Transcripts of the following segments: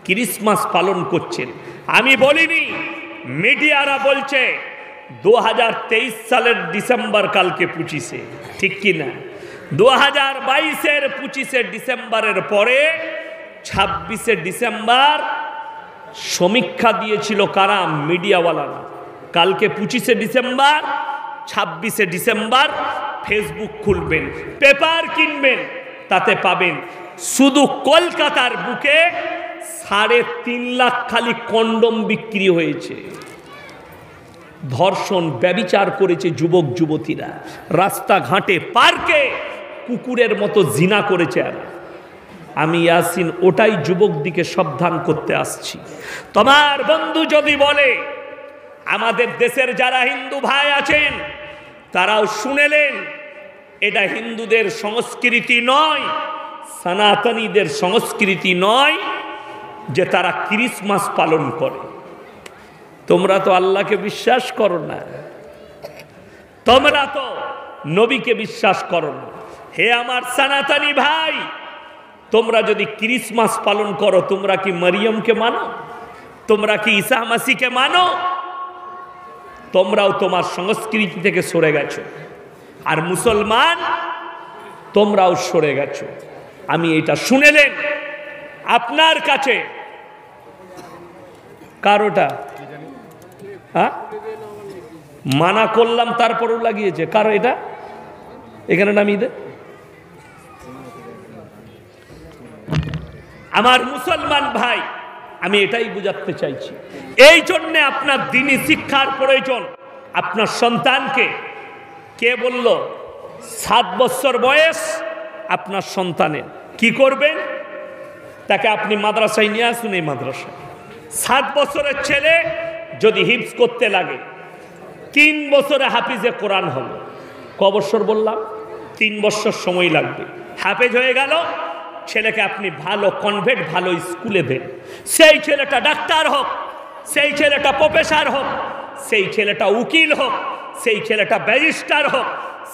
Christmas পালন করছেন। আমি বলিনি, মিডিয়ারা বলছে 2023 সালের ডিসেম্বর, কালকে 25-এ, ঠিক কি না? 2022-এর 25-এ ডিসেম্বরের পরে 26-এ ডিসেম্বর সমীক্ষা দিয়েছিল কারা? মিডিয়াওয়ালারা। কালকে 25-এ ডিসেম্বর, 26-এ ডিসেম্বর ফেসবুক খুলবেন, পেপার কিনবেন, তাতে পাবেন শুধু কলকাতার বুকে 3.5 লাখ খালি কন্ডম বিক্রি হয়েছে। ধর্ষণ, ব্যভিচার করেছে যুবক যুবতীরা, রাস্তাঘাটে পার্কে কুকুরের মতো জিনা করেছে। আমি ইয়াসিন ওটাই যুবক দিকে সাবধান করতে আসছি। তোমার বন্ধু যদি বলে, আমাদের দেশের যারা হিন্দু ভাই আছেন তারাও শুনেলেন, এটা হিন্দুদের সংস্কৃতি নয়, সনাতনীদের সংস্কৃতি নয় যে তারা ক্রিসমাস পালন করে। তোমরা তো আল্লাহকে বিশ্বাস করো না, তোমরা তো নবীকে বিশ্বাস করো না। হে আমার সনাতনী ভাই, তোমরা যদি ক্রিসমাস পালন করো, তোমরা কি মরিয়মকে মানো? তোমরা কি ঈসা মাসিকে মানো? তোমরাও তোমার সংস্কৃতি থেকে সরে গেছো। আর মুসলমান, তোমরাও সরে গেছো। আমি এটা শুনেলেন আপনার কাছে কারোটা মানা করলাম, তারপরও লাগিয়েছে কারো এটা এখানে নামিয়ে দে। আমার মুসলমান ভাই, আমি এটাই বুঝাতে চাইছি, এই জন্যে আপনার দ্বীনি শিক্ষার প্রয়োজন। আপনার সন্তানকে, কে বলল 7 বছর বয়স আপনার সন্তানের, কি করবেন? তাকে আপনি মাদ্রাসায় নিয়ে আসুন। এই মাদ্রাসায় 7 বছরের ছেলে যদি হিফজ করতে লাগে, 3 বছরে হাফিজে কোরআন হলো। ক বছর বললাম? 3 বছর সময় লাগবে। হাফেজ হয়ে গেল, ছেলেকে আপনি ভালো কনভেন্ট, ভালো স্কুলে দেন। সেই ছেলেটা ডাক্তার হোক, সেই ছেলেটা প্রফেসর হোক, সেই ছেলেটা উকিল হোক, সেই ছেলেটা ব্যারিস্টার হোক,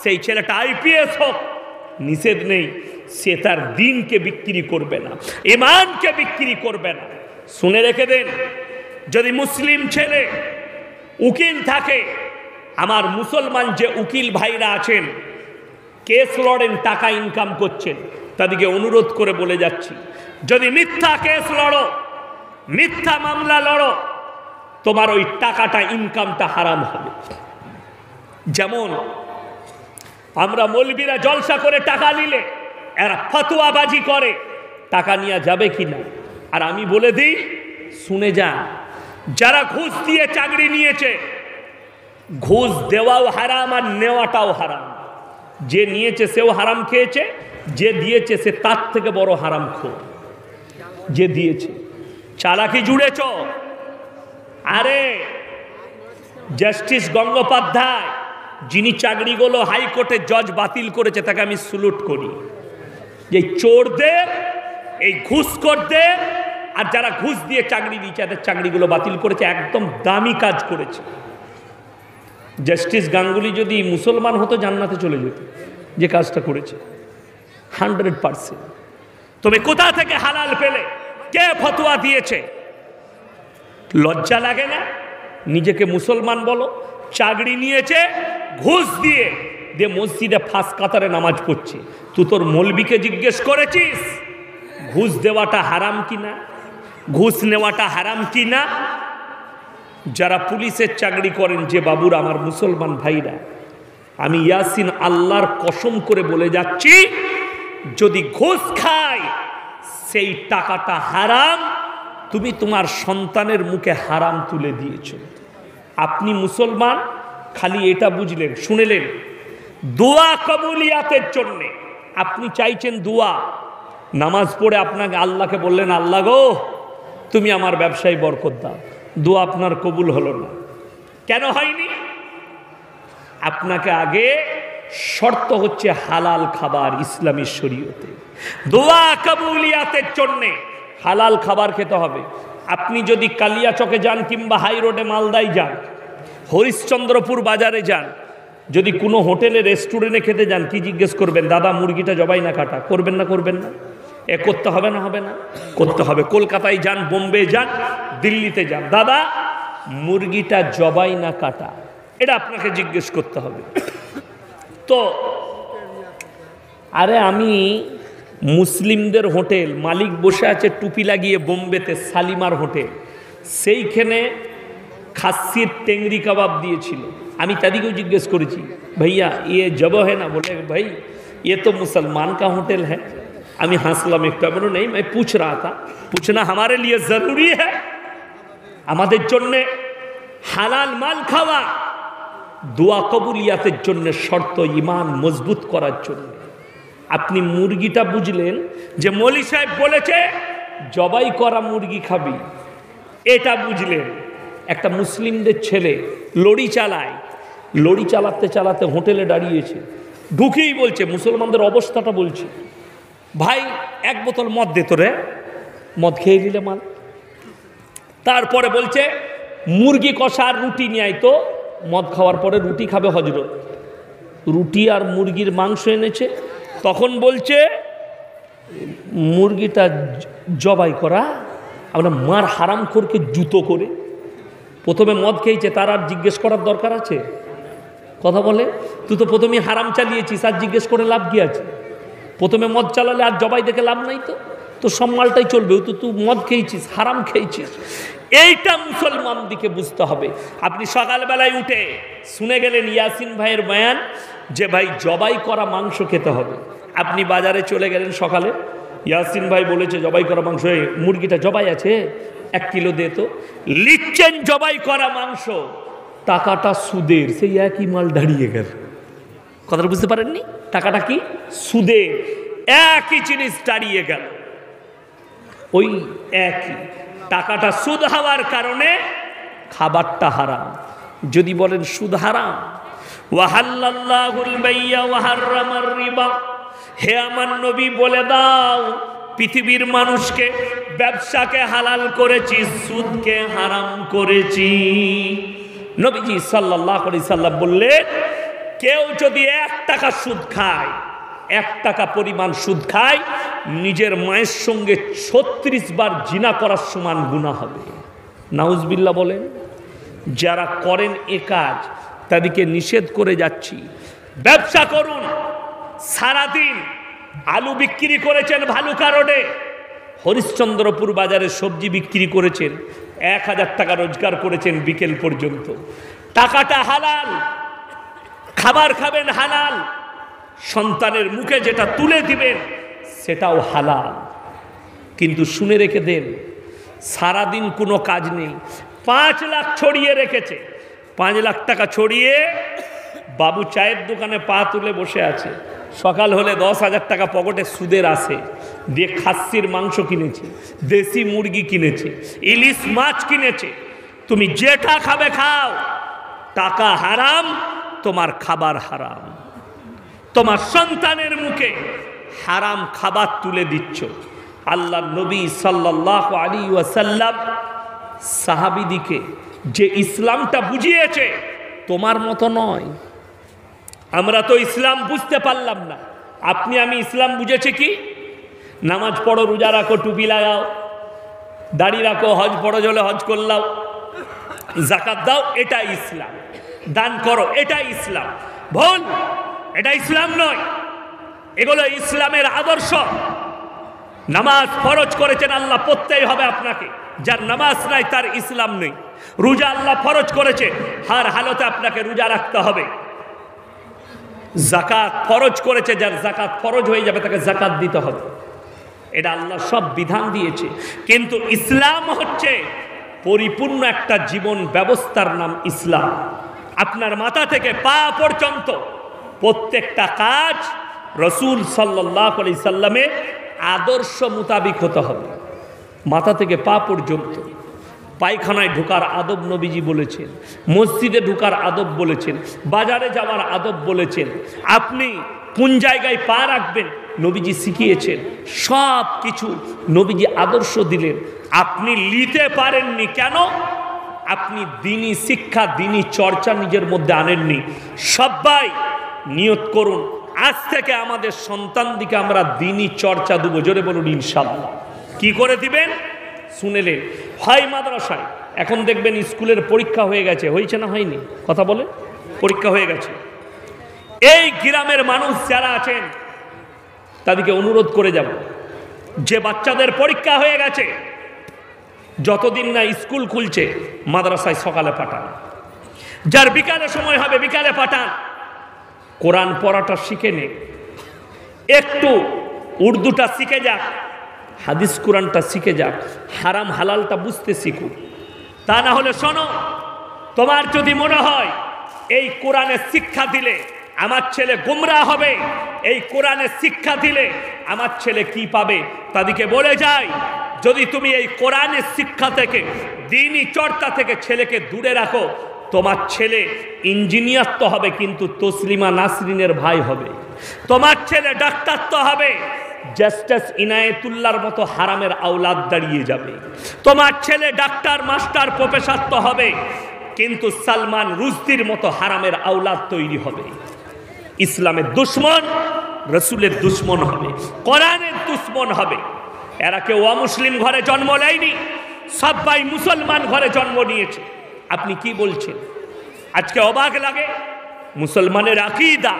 সেই ছেলেটা আইপিএস হোক, নিষেধ নেই, সে তার দিনকে বিক্রি করবে না, ঈমানকে বিক্রি করবে না। শুনে রেখে দেন, যদি মুসলিম ছেলে উকিল থাকে, আমার মুসলমান যে উকিল ভাইরা আছেন, কেস লড়েন, টাকা ইনকাম করছেন, তাদেরকে অনুরোধ করে বলে যাচ্ছি, যদি মিথ্যা কেস লড়ো, মিথ্যা মামলা লড়ো, তোমার ওই টাকাটা, ইনকামটা হারাম হবে। যেমন আমরা মৌলবীরা জলসা করে টাকা নিলে এরা ফতোয়াবাজি করে, টাকা নেওয়া যাবে কিনা? আর আমি বলে দিই, শুনে যান, যারা ঘুষ দিয়ে চাকরি নিয়েছে, ঘুষ দেওয়াও হারাম আর নেওয়াটাও হারাম। যে নিয়েছে সেও হারাম খেয়েছে, যে দিয়েছে সে তার থেকে বড় হারামখোর। যে দিয়েছে, চালাকি জুড়েছ। আরে জাস্টিস গঙ্গোপাধ্যায়, যিনি চাকরিগুলো হাইকোর্টের জজ বাতিল করেছে, তাকে আমি স্যালুট করি। এই চোরদের, এই ঘুষখোরদের, আর যারা ঘুষ দিয়ে চাকরি দিয়েছে, তাদের চাকরিগুলো বাতিল করেছে, একদম দামি কাজ করেছে। জাস্টিস গাঙ্গুলি যদি মুসলমান হতো, জান্নাতে চলে যেত, যে কাজটা করেছে 100%। তুমি কোথা থেকে হালাল পেলে? কে ফতোয়া দিয়েছে? লজ্জা লাগে না? নিজেকে মুসলমান বলো, চাকরি নিয়েছে ঘুষ দিয়ে, মসজিদে ফাঁস কাতারে নামাজ পড়ছে। তুই তোর মৌলবীকে জিজ্ঞেস করেছিস ঘুষ দেওয়াটা হারাম কিনা, ঘুষ নেওয়াটা হারাম কিনা? যারা পুলিশের চাকরি করেন, যে বাবুরা, আমার মুসলমান ভাইরা, আমি ইয়াসিন আল্লাহর কসম করে বলে যাচ্ছি, যদি ঘুষ খায় সেই টাকাটা হারাম। তুমি তোমার সন্তানের মুখে হারাম তুলে দিয়েছ। আপনি মুসলমান, খালি এটা বুঝলেন, শুনেলেন, দোয়া কবুলিয়াতের জন্যে আপনি চাইছেন দোয়া, নামাজ পড়ে আপনাকে আল্লাহকে বললেন, আল্লাহ গো তুমি আমার ব্যবসায় বরকত দাও, দোয়া আপনার কবুল হলো না। কেন হয়নি? আপনাকে আগে শর্ত হচ্ছে হালাল খাবার। ইসলামী শরীয়তে দোয়া কবুলিয়াতের জন্যে হালাল খাবার খেতে হবে। আপনি যদি কালিয়াচকে যান, কিংবা হাই রোডে মালদায় যান, হরিশ্চন্দ্রপুর বাজারে যান, যদি কোনো হোটেলে রেস্টুরেন্টে খেতে যান, কি জিজ্ঞেস করবেন? দাদা মুরগিটা জবাই না কাটা? করবেন না? করবেন না? এ করতে হবে না, হবে না? করতে হবে। কলকাতায় যান, বোম্বে যান, দিল্লিতে যান, দাদা মুরগিটা জবাই না কাটা, এটা আপনাকে জিজ্ঞেস করতে হবে। তো আরে আমি মুসলিমদের হোটেল, মালিক বসে আছে টুপি লাগিয়ে বোম্বেতে, শালিমার হোটেল, সেইখানে খাসির টেংরি কাবাব দিয়েছিল। আমি তাদেরকেও জিজ্ঞেস করেছি, ভাইয়া ইয়ে জব है ना? बोले भाई ये तो मुसलमान का होटल है। আমি হাসলাম একটু, বলো নেই मैं पूछ रहा था, पूछना हमारे लिए जरूरी है। আমাদের জন্য হালাল মাল খাওয়া দোয়া কবুলিয়াতের জন্য শর্ত, ইমান মজবুত করার জন্য। আপনি মুরগিটা বুঝলেন যে মৌলী সাহেব বলেছে জবাই করা মুরগি খাবি, এটা বুঝলেন। একটা মুসলিমদের ছেলে লরি চালায়, লরি চালাতে চালাতে হোটেলে দাঁড়িয়েছে, ঢুকেই বলছে, মুসলমানদের অবস্থাটা বলছে, ভাই এক বোতল মদ দে তো রে, মদ খেয়ে দিলে মাল। তারপরে বলছে মুরগি কষা আর রুটি নিয়ে আয় তো, মদ খাওয়ার পরে রুটি খাবে হজরত, রুটি আর মুরগির মাংস এনেছে। তখন বলছে মুরগিটা জবাই করা, আমরা মার হারাম করকে জুতো করে। প্রথমে মদ খেয়েছে, তার আর জিজ্ঞেস করার দরকার আছে? কথা বলে, তুই তো প্রথমেই হারাম চালিয়েছিস, আর জিজ্ঞেস করে লাভ কি আছে? প্রথমে মদ চালালে আর জবাই দেখে লাভ নাই, তো সব মালটাই চলবে। তো তুই মদ খেয়েছিস, হারাম খেয়েছিস, এইটা মুসলমান দিকে বুঝতে হবে। আপনি সকালবেলায় উঠে শুনে গেলেন ইয়াসিন ভাইয়ের বয়ান যে ভাই জবাই করা মাংস খেতে হবে। আপনি বাজারে চলে গেলেন সকালে, ইয়াসিন ভাই বলেছে জবাই করা মাংস, মুরগিটা জবাই আছে 1 কিলো দে তো, লিখছেন জবাই করা মাংস, টাকাটা সুদের, সেই একই মাল দাঁড়িয়ে গেল। কথাটা বুঝতে পারেননি? টাকাটা কি সুদে, একই জিনিস দাঁড়িয়ে গেল। ওই একই টাকাটা সুদ হওয়ার কারণে খাবারটা হারাম। যদি বলেন সুদ হারাম, ওয়াহাল্লাল্লাহুল বাইয়া ওয়া হাররামার রিবা, হে আমার নবী বলে দাও পৃথিবীর মানুষকে ব্যবসাকে হালাল করেছি, সুদকে হারাম করেছি। নবীজি সাল্লাল্লাহু আলাইহি সাল্লাম বললেন, কেউ যদি 1 টাকা সুদ খায়, 1 টাকা পরিমাণ সুদ খায়, নিজের মায়ের সঙ্গে 36 বার জিনা করার সমান গুনাহ হবে। নাউজুবিল্লাহ বলেন। যারা করেন এ কাজ তাদেরকে নিষেধ করে যাচ্ছি, ব্যবসা করুন। সারাদিন আলু বিক্রি করেছেন ভালুকা রোডে, হরিশ্চন্দ্রপুর বাজারে সবজি বিক্রি করেছেন, 1000 টাকা রোজগার করেছেন বিকেল পর্যন্ত। টাকাটা হালাল, খাবার খাবেন হালাল, সন্তানের মুখে যেটা তুলে দিবেন সেটাও হালাল। কিন্তু শুনে রেখে দেন, সারাদিন কোনো কাজ নেই, 5 লাখ ছড়িয়ে রেখেছে, 5 লাখ টাকা ছড়িয়ে বাবু চায়ের দোকানে পা তুলে বসে আছে। সকাল হলে 10,000 টাকা পকেটে সুদের আসে, দিয়ে খাসির মাংস কিনেছে, দেশি মুরগি কিনেছে, ইলিশ মাছ কিনেছে। তুমি যেটা খাবে খাও, টাকা হারাম, তোমার খাবার হারাম, তোমার সন্তানের মুখে হারাম খাবার তুলে দিচ্ছ। আল্লাহ নবী সাল্লাল্লাহু আলাইহি ওয়াসাল্লাম সাহাবীদিকে যে ইসলামটা বুঝিয়েছে, তোমার মতো নয়। আমরা তো ইসলাম বুঝতে পারলাম না। আপনি আমি ইসলাম বুঝেছি কি? নামাজ পড়ো, রোজা রাখো, টুপি লাগাও, দাড়ি রাখো, হজ ফরজ হলে হজ করলাও, যাকাত দাও, এটা ইসলাম। দান করো, এটা ইসলাম। ভুল, এটা ইসলাম নয়। এগুলো ইসলামের আদর্শ। নামাজ ফরজ করেছেন আল্লাহ, পড়তেই হবে আপনাকে। যার নামাজ নাই তার ইসলাম নেই। রোজা আল্লাহ ফরজ করেছে, হার হালতে আপনাকে রোজা রাখতে হবে। যাকাত ফরজ করেছে, যার যাকাত ফরজ হয়ে যাবে তাকে যাকাত দিতে হবে। এটা আল্লাহ সব বিধান দিয়েছে। কিন্তু ইসলাম হচ্ছে পরিপূর্ণ একটা জীবন ব্যবস্থার নাম ইসলাম। আপনার মাথা থেকে পা পর্যন্ত প্রত্যেকটা কাজ রসুল সাল্লাল্লাহু আলাইহি সাল্লামের আদর্শ মোতাবিক হতে হবে। মাথা থেকে পা পর্যন্ত। পায়খানায় ঢোকার আদব নবীজি বলেছেন, মসজিদে ঢোকার আদব বলেছেন, বাজারে যাওয়ার আদব বলেছেন। আপনি কোন জায়গায় পা রাখবেন নবীজি শিখিয়েছেন। সব কিছু নবীজি আদর্শ দিলেন। আপনি নিতে পারেননি কেন? আপনি দ্বীনি শিক্ষা, দ্বীনি চর্চা নিজের মধ্যে আনেননি। সবাই নিয়ত করুন, আজ থেকে আমাদের সন্তানদিকে আমরা দিনই চর্চা দেবো, জোরে বলুন ইনশাআল্লাহ। কি করে দিবেন শুনেলেন? হয় মাদ্রাসায়, এখন দেখবেন স্কুলের পরীক্ষা হয়ে গেছে, হয়েছে না হয়নি কথা বলে, পরীক্ষা হয়ে গেছে। এই গ্রামের মানুষ যারা আছেন তাদেরকে অনুরোধ করে যাব, যে বাচ্চাদের পরীক্ষা হয়ে গেছে যতদিন না স্কুল খুলছে মাদ্রাসায় সকালে পাঠান, যার বিকালে সময় হবে বিকালে পাঠান। কোরআন পড়াটা শিখে নে, একটু উর্দুটা শিখে যাক, হাদিস কোরআনটা শিখে যাক, হারাম হালালটা বুঝতে শিখুক। তা না হলে শোনো, তোমার যদি মনে হয় এই কোরআনের শিক্ষা দিলে আমার ছেলে গোমরাহ হবে, এই কোরআনের শিক্ষা দিলে আমার ছেলে কি পাবে, তাদেরকে বলে যাই, যদি তুমি এই কোরআনের শিক্ষা থেকে, দ্বীনি চর্চা থেকে ছেলেকে দূরে রাখো, তোমার ছেলে ইঞ্জিনিয়ার তো হবে কিন্তু তসলিমা নাসরিনের ভাই হবে। তোমার ছেলে ডাক্তার তো হবে, জাস্টিস ইনায়েতুল্লাহর মতো হারামের আওলাদ দাঁড়িয়ে যাবে। তোমার ছেলে ডাক্তার মাস্টার প্রফেসর তো হবে কিন্তু সালমান রুশদির মতো হারামের আওলাদ তৈরি হবে। ইসলামের দুশ্মন রসুলের দুশ্মন হবে, কোরআনের দুশ্মন হবে। এরা কেউ অমুসলিম ঘরে জন্ম নেয়নি, সবাই মুসলমান ঘরে জন্ম নিয়েছে। আপনি কি বলছেন? আজকে অবাক লাগে, মুসলমানের আকীদা,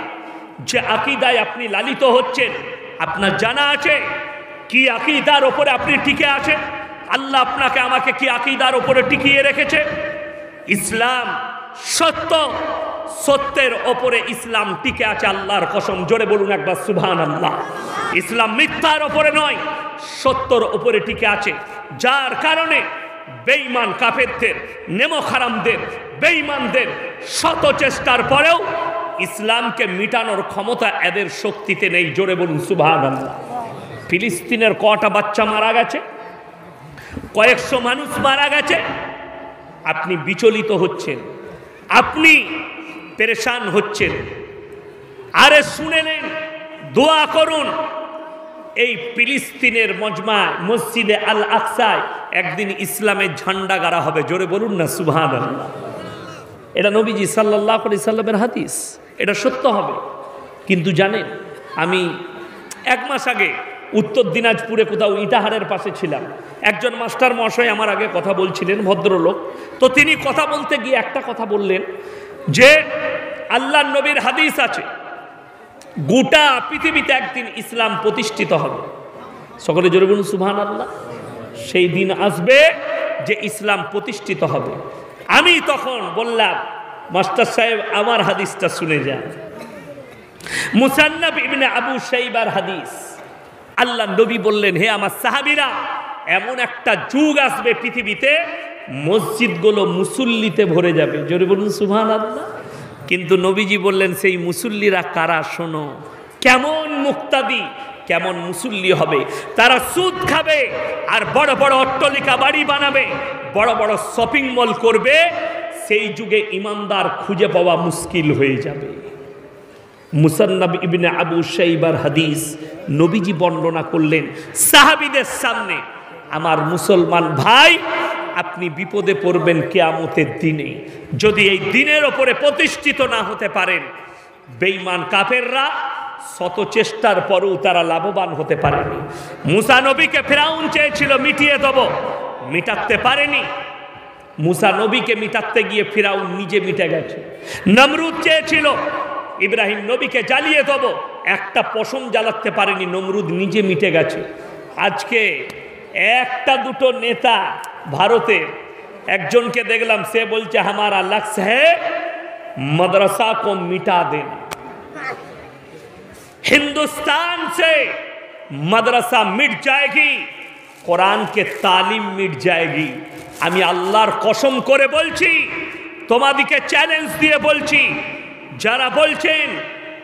যে আকীদায় আপনি লালিত হচ্ছেন, আপনার জানা আছে কি আকীদার ওপরে আপনি টিকে আছেন? আল্লাহ আপনাকে আমাকে কি আকীদার ওপরে টিকিয়ে রেখেছে? ইসলাম সত্য, সত্যের ওপরে ইসলাম টিকে আছে, আল্লাহর কসম, জোরে বলুন একবার সুবহানাল্লাহ। ইসলাম মিথ্যার ওপরে নয়, সত্যর ওপরে টিকে আছে। যার কারণে বেঈমান কাফেরদের, নেমো হারামদের, বেঈমানদের শত চেষ্টার পরেও ইসলামকে মিটানোর ক্ষমতা এদের শক্তিতে নেই, জোরে বলুন সুবহানাল্লাহ। ফিলিস্তিনের কটা বাচ্চা মারা গেছে, কয়েকশো মানুষ মারা গেছে, আপনি বিচলিত হচ্ছেন, আপনি পেরেশান হচ্ছেন। আরে শুনে নেন, দোয়া করুন। এই ফিলিস্তিনের মসজিদে আল আকসায় একদিন ইসলামের ঝান্ডা গাড়া হবে, জোরে বলুন না সুবহানাল্লাহ। এটা নবীজি সাল্লাল্লাহু আলাইহি সাল্লামের হাদিস, এটা সত্য হবে। কিন্তু জানেন, আমি এক মাস আগে উত্তর দিনাজপুরে কোথাও ইটাহারের পাশে ছিলাম, একজন মাস্টার মহাশয় আমার আগে কথা বলছিলেন, ভদ্রলোক। তো তিনি কথা বলতে গিয়ে একটা কথা বললেন যে আল্লাহর নবীর হাদিস আছে, গোটা পৃথিবীতে একদিন ইসলাম প্রতিষ্ঠিত হবে। সকলে জোরে বলুন সুবহানাল্লাহ। সেই দিন আসবে যে ইসলাম প্রতিষ্ঠিত হবে। আমি তখন বললাম, মাস্টার সাহেব আমার হাদিসটা শুনে যান। মুসান্নাফ ইবনে আবু শাইবার হাদিস। আল্লাহ নবী বললেন, হে আমার সাহাবীরা, এমন একটা যুগ আসবে পৃথিবীতে মসজিদগুলো মুসল্লিতে ভরে যাবে, জোরে বলুন সুবহানাল্লাহ। কিন্তু নবীজি বললেন, সেই মুসল্লিরা কারা? শোনো, কেমন মুক্তাদি, কেমন মুসল্লি হবে? তারা সুদ খাবে আর বড় বড় অট্টালিকা বাড়ি বানাবে, বড় বড় শপিং মল করবে। সেই যুগে ইমানদার খুঁজে পাওয়া মুশকিল হয়ে যাবে। মুসান্নাফ ইবনে আবু শাইবার হাদিস, নবীজি বর্ণনা করলেন সাহাবীদের সামনে, আমার মুসলমান ভাই, আপনি বিপদে পড়বেন কিয়ামতের দিনে যদি এই দিনের ওপরে প্রতিষ্ঠিত না হতে পারেন। বেঈমান কাফেররা শত চেষ্টার পরেও তারা লাভবান হতে পারেনি। মুসা নবীকে ফিরাউন চেয়েছিল মিটিয়ে দেব, মিটাতে পারেনি। মুসা নবীকে মিটাতে গিয়ে ফিরাউন নিজে মিটে গেছে। নমরুদ চেয়েছিল ইব্রাহিম নবীকে জ্বালিয়ে দেব, একটা পশম জ্বালাতে পারেনি, নমরুদ নিজে মিটে গেছে। আজকে একটা দুটো নেতা, ভারতের একজনকে দেখলাম, সে বলছে হামারা লক্ষ্য হ্যায় मदरसा को मिटा देना, हिंदुस्तान से मदरसा मिट जाएगी, কোরআন কে তালিম মিট যায়গি। আমি আল্লাহর কসম করে বলছি, তোমাদিকে চ্যালেঞ্জ দিয়ে বলছি, যারা বলছেন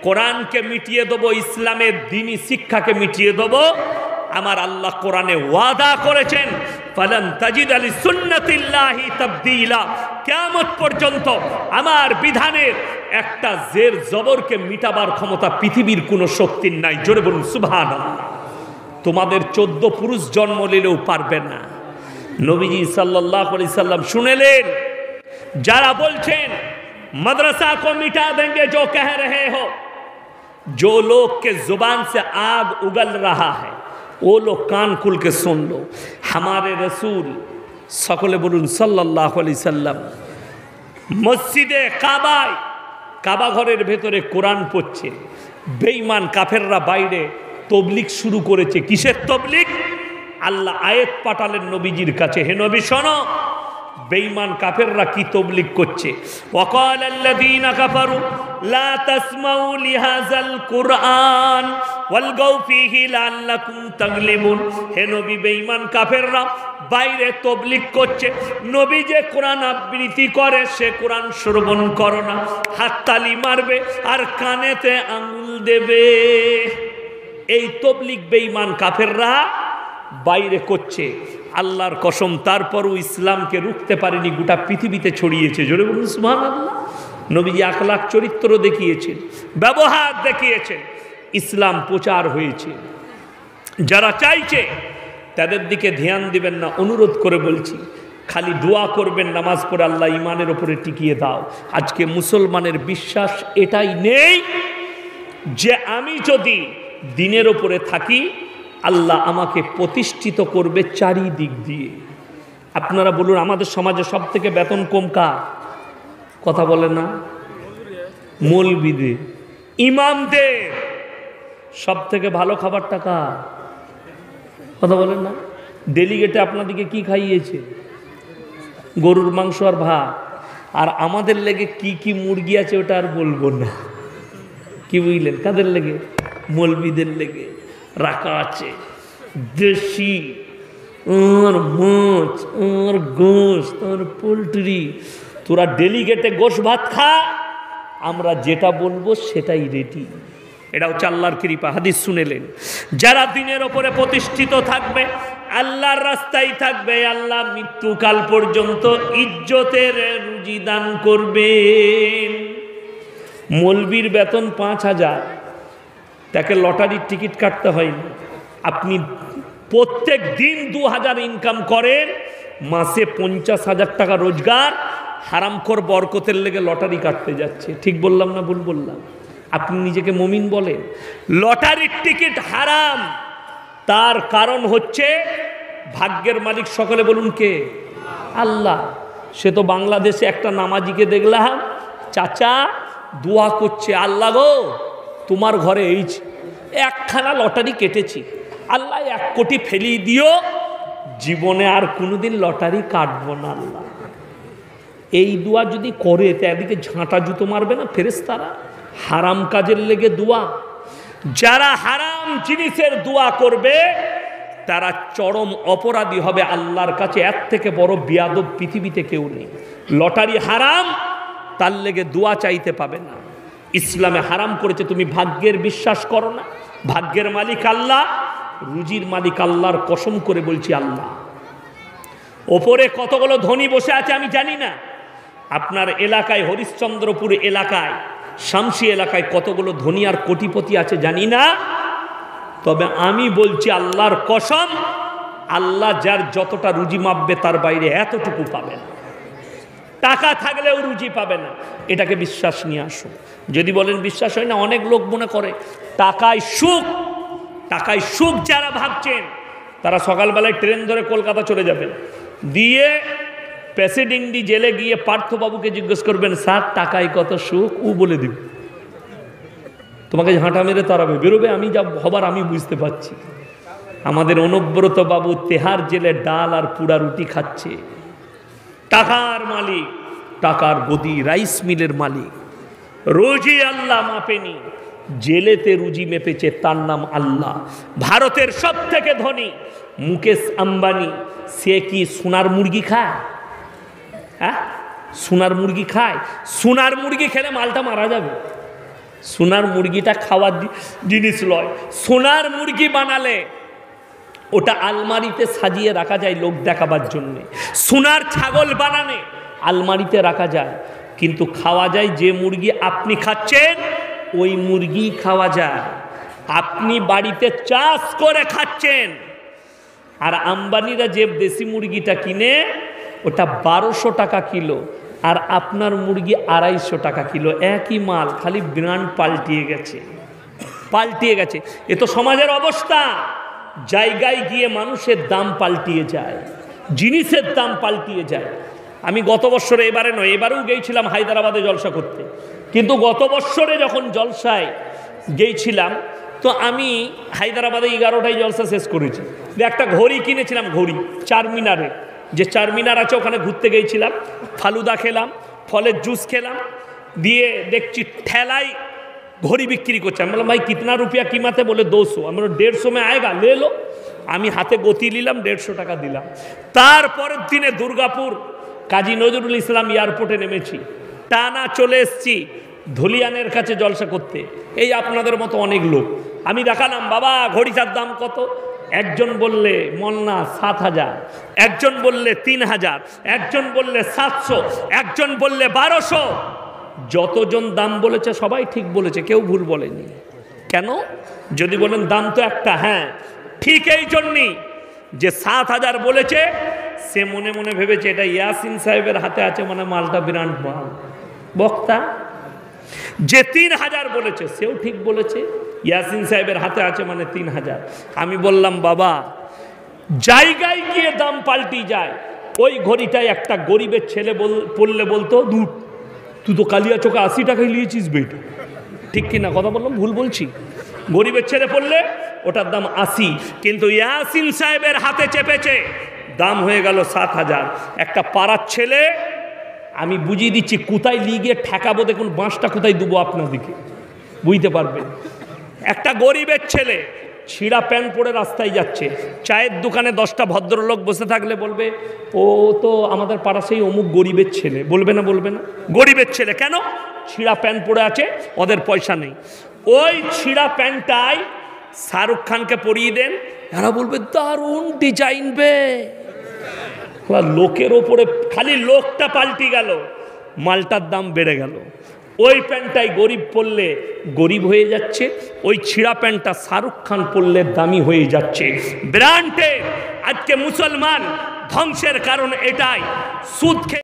কোরআনকে মিটিয়ে দেবো, ইসলামের দ্বীনি শিক্ষাকে মিটিয়ে দেবো, আমার আল্লাহ কোরআনে ওয়াদা করেছেন, ফালান তাজিদ আলি সুন্নাতিল্লাহি তাবদীলা, কিয়ামত পর্যন্ত আমার বিধানের একটা জের জবরকে মিটাবার ক্ষমতা পৃথিবীর কোনো শক্তির নাই। জোরে বলুন সুবহানাল্লাহ। তোমাদের 14 পুরুষ জন্ম নিলেও পারবে না। নবীজি সাল্লাল্লাহু আলাইহি সাল্লাম শুনেলেন, যারা বলছেন মাদ্রাসা কো মিটা দেंगे जो कह रहे हो, जो लोग के जुबान से आग उगल रहा है वो लोग कान खुल के सुन लो। हमारे रसूल सकले बोलून सल्लल्लाहु अलैहि साल्लाम मस्जिदे काबाय काबा घरेर भेतरे কোরআন পড়ছে, বেঈমান কাফেররা বাইরে তবলিগ শুরু করেছে। কিসের তবলিগ? আল্লাহ আয়াত পাঠালেন নবীজির কাছে, হে নবী শোনো বেঈমান কাফেররা কি তবলিগ করছে। ওয়াকালাল্লাযীনা কাফারু লা তাসমাউ লিহাযাল কুরআন ওয়ালগাউ ফীহি লাআল্লাকুম তাগলিবুন। হে নবী বেঈমান কাফেররা বাইরে তবলিগ করছে, নবী যে কোরআন আবৃত্তি করে সে কোরআন শ্রবণ করো না, হাততালি মারবে আর কানেতে আঙ্গুল দেবে। এই তবলিগ বেঈমান কাফেররা বাইরে করছে। আল্লাহর কসম তারপরও ইসলামকে রুখতে পারেনি, গোটা পৃথিবীতে ছড়িয়েছে। জোরে বলুন সুবহানাল্লাহ। নবীজি আখলাক চরিত্র দেখিয়েছেন, ব্যবহার দেখিয়েছেন, ইসলাম প্রচার হয়েছে। যারা চাইছে তাদের দিকে ধ্যান দিবেন না, অনুরোধ করে বলছি। খালি দোয়া করবেন, নামাজ পড়ে আল্লাহ ইমানের ওপরে টিকিয়ে দাও। আজকে মুসলমানের বিশ্বাস এটাই নেই যে আমি যদি দিনের ওপরে থাকি আল্লাহ আমাকে প্রতিষ্ঠিত করবে চারিদিক দিয়ে। আপনারা বলুন আমাদের সমাজে সব থেকে বেতন কম কার? কথা বলে না? মৌলবীদের, ইমামদের। সব থেকে ভালো খাবারটা কার? কথা বলেন না? ডেলিগেটে আপনাদেরকে কি খাইয়েছে? গরুর মাংস আর ভাত। আর আমাদের লেগে কি কি মুরগি আছে ওটা আর বলবো না। কি বুঝলেন? কাদের লেগে? মৌলবীদের লেগে রাখা আছে দেশি আর মাছ আর গোশত আর পোলট্রি। তোরা ডেলিগেটে গোশ ভাত খা, আমরা যেটা বলবো সেটাই রেডি। এটা হচ্ছে আল্লাহর কৃপা। হাদিস শুনেলেন, যারা দিনের ওপরে প্রতিষ্ঠিত থাকবে, আল্লাহর রাস্তায় থাকবে, আল্লাহ মৃত্যুকাল পর্যন্ত ইজ্জতের রুজি দান করবেন। মৌলবীর বেতন ৫,০০০, তাকে লটারির টিকিট কাটতে হয়নি। আপনি প্রত্যেক দিন ২,০০০ ইনকাম করেন, মাসে ৫০,০০০ টাকা রোজগার, হারামখোর বরকতের লেগে লটারি কাটতে যাচ্ছে। ঠিক বললাম না ভুল বললাম? আপনি নিজেকে মুমিন বলেন? লটারির টিকিট হারাম। তার কারণ হচ্ছে ভাগ্যের মালিক সকলে বলুন কে? আল্লাহ। সে তো বাংলাদেশে একটা নামাজিকে দেখলাম চাচা দোয়া করছে, আল্লাহ গো তোমার ঘরে এই একখানা লটারি কেটেছি, আল্লাহ ১ কোটি ফেলিয়ে দিও, জীবনে আর কোনোদিন লটারি কাটবো না আল্লাহ। এই দোয়া যদি করে তো এদিকে ঝাঁটা জুতো মারবে না ফেরেশতারা? হারাম কাজের লেগে দোয়া। যারা হারাম জিনিসের দোয়া করবে তারা চরম অপরাধী হবে আল্লাহর কাছে। এর থেকে বড় বেয়াদব পৃথিবীতে কেউ নেই। লটারি হারাম, তার লেগে দোয়া চাইতে পাবে না। ইসলামে হারাম করেছে, তুমি ভাগ্যের বিশ্বাস করো না? ভাগ্যের মালিক আল্লাহ, রুজির মালিক আল্লাহর কসম করে বলছি আল্লাহ। ওপরে কতগুলো ধনী বসে আছে আমি জানি না। আপনার এলাকায় হরিশ্চন্দ্রপুর এলাকায়, শামসি এলাকায় কতগুলো ধনী আর কোটিপতি আছে জানি না। তবে আমি বলছি আল্লাহর কসম, আল্লাহ যার যতটা রুজি মাপবে তার বাইরে এতটুকু পাবে না। টাকা থাকলেও রুজি পাবে না। এটাকে বিশ্বাস নিয়ে আসো। যদি বলেন বিশ্বাস হয় না, অনেক লোক মনে করে টাকায় সুখ, টাকায় সুখ। যারা ভাবছেন তারা সকালবেলায় ট্রেন ধরে কলকাতা চলে যাবেন, দিয়ে প্রেসিডেন্টি জেলে গিয়ে পার্থবাবুকে জিজ্ঞেস করবেন স্যার টাকায় কত সুখ, ও বলে দিবে। তোমাকে ঝাঁটা মেরে তাড়াবে, বেরোবে। আমি যা হবার আমি বুঝতে পারছি। আমাদের অনব্রত বাবু তেহার জেলে ডাল আর পুরা রুটি খাচ্ছে। টাকার মালিক, টাকার গদি, রাইস মিলের মালিক। রুজি আল্লাহ মাপেনি, জেলেতে রুজি মেপেছে, তার নাম আল্লাহ। ভারতের সব থেকে ধনী মুকেশ আম্বানি, সে কি সোনার মুরগি খায়? হ্যাঁ, সোনার মুরগি খায়? সোনার মুরগি খেলে মালটা মারা যাবে। সোনার মুরগিটা খাওয়ার জিনিস লয়। সোনার মুরগি বানালে ওটা আলমারিতে সাজিয়ে রাখা যায় লোক দেখাবার জন্যে। সোনার ছাগল বানানে আলমারিতে রাখা যায়, কিন্তু খাওয়া যায় যে মুরগি আপনি খাচ্ছেন ওই মুরগি খাওয়া যায়। আপনি বাড়িতে চাষ করে খাচ্ছেন, আর আম্বানিরা যে দেশি মুরগিটা কিনে ওটা 1200 টাকা কিলো, আর আপনার মুরগি 250 টাকা কিলো। একই মাল, খালি ব্র্যান্ড পাল্টিয়ে গেছে। পাল্টিয়ে গেছে। এ তো সমাজের অবস্থা। জায়গায় গিয়ে মানুষের দাম পাল্টিয়ে যায়, জিনিসের দাম পাল্টিয়ে যায়। আমি গত বছরে, এবারে নয়, এবারেও গিয়েছিলাম হায়দ্রাবাদে জলসা করতে, কিন্তু গত বছরে যখন জলসায় গিয়েছিলাম তো আমি হায়দ্রাবাদে 11টায় জলসা শেষ করেছি। একটা ঘড়ি কিনেছিলাম, ঘড়ি চারমিনারে, যে চারমিনার আছে ওখানে ঘুরতে গিয়েছিলাম, ফালুদা খেলাম, ফলের জুস খেলাম, দিয়ে দেখছি ঠেলায় ঘড়ি বিক্রি করছে। আমি বললাম ভাই কিতনা রুপিয়া কিমাতে? বলে 200। আমি বললাম 150 में आएगा, ले लो। আমি হাতে গতি নিলাম, 150 টাকা দিলাম। তারপরের দিনে দুর্গাপুর কাজী নজরুল ইসলাম এয়ারপোর্টে নেমেছি, টানা চলে এসছি ধুলিয়ানের কাছে জলসা করতে। এই আপনাদের মতো অনেক লোক। আমি দেখালাম বাবা ঘড়িটার দাম কত। একজন বললে মন্না 7,000, একজন বললে 3,000, একজন বললে 700, একজন বললে 1200। যতজন দাম বলেছে সবাই ঠিক বলেছে, কেউ ভুল বলেনি। কেন? যদি বলেন দাম তো একটা, হ্যাঁ ঠিক এই জন্যই যে 7,000 বলেছে সে মনে মনে ভেবেছে এটা ইয়াসিন সাহেবের হাতে আছে, মানে মালটা বিরাট মাল। বক্তা যে 3,000 বলেছে সেও ঠিক বলেছে, ইয়াসিন সাহেবের হাতে আছে মানে 3,000। আমি বললাম বাবা জায়গায় গিয়ে দাম পাল্টি যায়। ওই ঘড়িটায় একটা গরিবের ছেলে পড়লে বলতো দূর, তুই তো কালিয়া চোখে 80 টাকায় নিয়েছিস বেটা। ঠিক কিনা কথা বললাম? ভুল বলছি? গরিবের ছেলে পড়লে ওটার দাম 80, কিন্তু ইয়াসিন সাহেবের হাতে চেপেছে, দাম হয়ে গেল 7,000। একটা পাড়ার ছেলে, আমি বুঝিয়ে দিচ্ছি কোথায় নিয়ে গিয়ে ঠেকাবো, দেখুন বাঁশটা কোথায় দেবো আপনার দিকে, বুঝতে পারবেন। একটা গরিবের ছেলে ছিঁড়া প্যান্ট পরে রাস্তায় যাচ্ছে, চায়ের দোকানে 10টা ভদ্রলোক বসে থাকলে বলবে ও তো আমাদের পাড়া সেই অমুক গরিবের ছেলে, বলবে না? বলবে না? গরিবের ছেলে কেন? ছিঁড়া প্যান্ট পরে আছে, ওদের পয়সা নেই। ওই ছিঁড়া প্যান্টটাই শাহরুখ খানকে পরিয়ে দেন, এরা বলবে দারুণ ডিজাইন বে। লোকের ওপরে খালি লোকটা পাল্টি গেল, মালটার দাম বেড়ে গেল। ওই প্যান্টটাই গরিব পরলে গরিব হয়ে যাচ্ছে, ওই ছিঁড়া প্যান্টটা শাহরুখ খান পরলে দামি হয়ে যাচ্ছে। ব্র্যান্ডে আজকে মুসলমান ধ্বংসের কারণ এটাই, সুদ